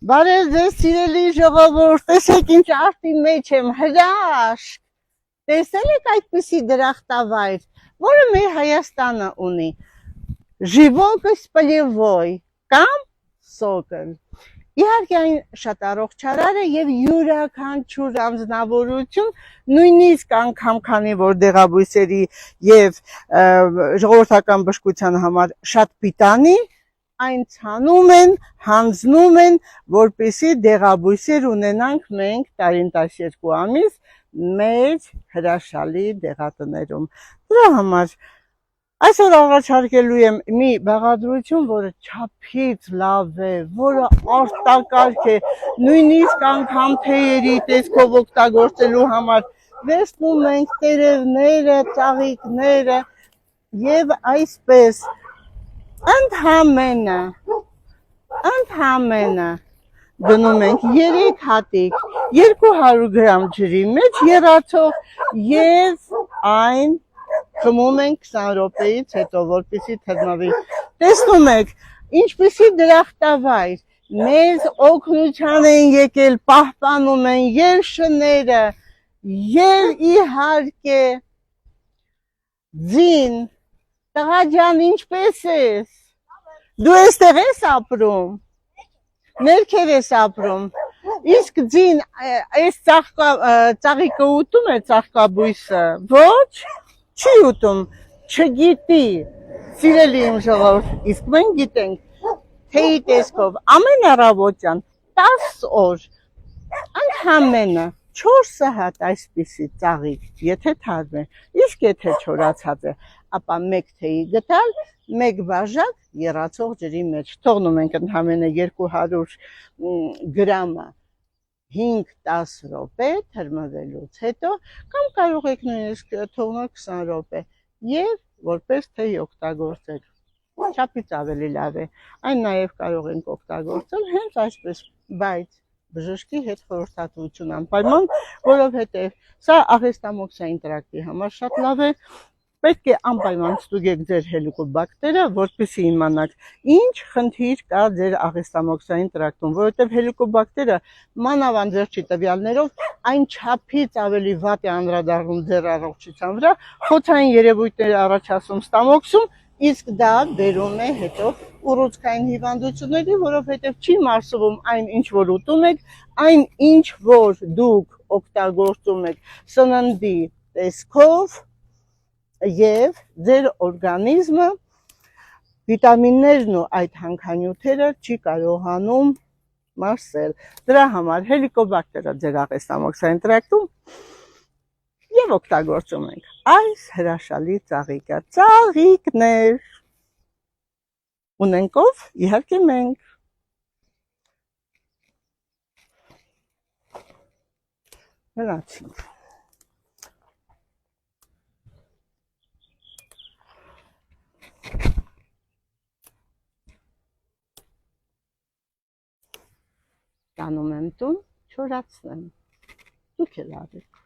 Բարև ձեզ սիրելի ժողովուրդ, տեսեք ինչ արտի մեջ եմ, հրաշք, տեսել եք այդպիսի դրախտավայր, որը մեր Հայաստանը ունի, ժիվոկը սպլևոյ կամ սոկլ, իհարկե այն շատ առողջարար է և յուրաքանչյուր անձնավորություն, նույնիսկ անգամ քանի որ դեղաբույսերի և ժողովրդական բժշկության համար շատ պիտանի, այն ցանում են, հանձնում են, որպեսզի դեղաբույսեր ունենանք մենք տարին 12 ամիս մեր հրաշալի դեղատներում։ Դրա համար այսօր առաջարկելու եմ մի բաղադրություն, որը չափից լավ է, որը արտակարգ է, նույնիսկ անգամ թեյերի տեսքով օգտագործելու համար վերցնում ենք տերևները, ծաղիկները և այսպես ընդհանրապես գնում ենք 3 հատիկ 200 գրամ ջրի մեջ եռացող և այն խմում ենք 20 րոպեից հետո, որպեսզի թրմվի։ Տեսնում եք, ինչպիսի դրախտավայր, մեզ օգնության են եկել, պահպանում են և շները, և իհարկե ձին։ Տղա ջան, ինչպես ես։ Դու էստեղ ես ապրում, ներքև ես ապրում, իսկ ձին այս ծաղիկը ուտում է ծաղկաբույսը, ոչ, չի ուտում, չգիտի, սիրելի իմ ժողովուրդ, իսկ մենք գիտենք, թեյի տեսքով ամեն առավոտյան 10 օր, ընդամենը 4 հատ այսպիսի ծաղիկ, եթե թարմ է, իսկ եթե չորացած է, ապա 1 թեյի գդալ, 1 բաժակ եռացող ջրի մեջ, թողնում ենք ընդամենը 200 գրամը 5-10 րոպե թրմվելուց հետո, կամ կարող եք նույնիսկ թողնել 20 րոպե և որպես թեյ օգտագործել, չափից ավելի լավ է, այն նաև կարող ենք օգտագործել հենց այսպես, բայց բժշկի հետ խորհրդատվություն անպայման, որովհետև սա աղեստամոքսային տրակտի համար շատ լավ է, պետք է անպայման ստուգեք ձեր հելիկոբակտերը, որպեսզի իմանաք ինչ խնդիր կա ձեր աղեստամոքսային տրակտում, որովհետև հելիկոբակտերը մանավանդ վերջի տվյալներով այն չափից ավելի վատ է անդրադառնում ձեր առողջության վրա, խոցային երևույթներ առաջացնում ստամոքսում, իսկ դա բերում է հետո ուռուցքային հիվանդությունների, որովհետև չի մարսվում այն ինչ որ ուտում եք, այն ինչ որ դուք օգտագործում եք սննդի տեսքով և ձեր օրգանիզմը վիտամիններն ու այդ հանքանյութերը չի կարողանում մարսել։ Դրա համար հելիկոբակտերը ձեր աղեստամոքսային տրակտում և օգտագործում ենք այս հրաշալի ծաղիկը։ Ծաղիկներ ունենք ով, իհարկե մենք։ Հրացինք։ Տանում եմ տուն, չորացնեմ, դուք էլ արեք։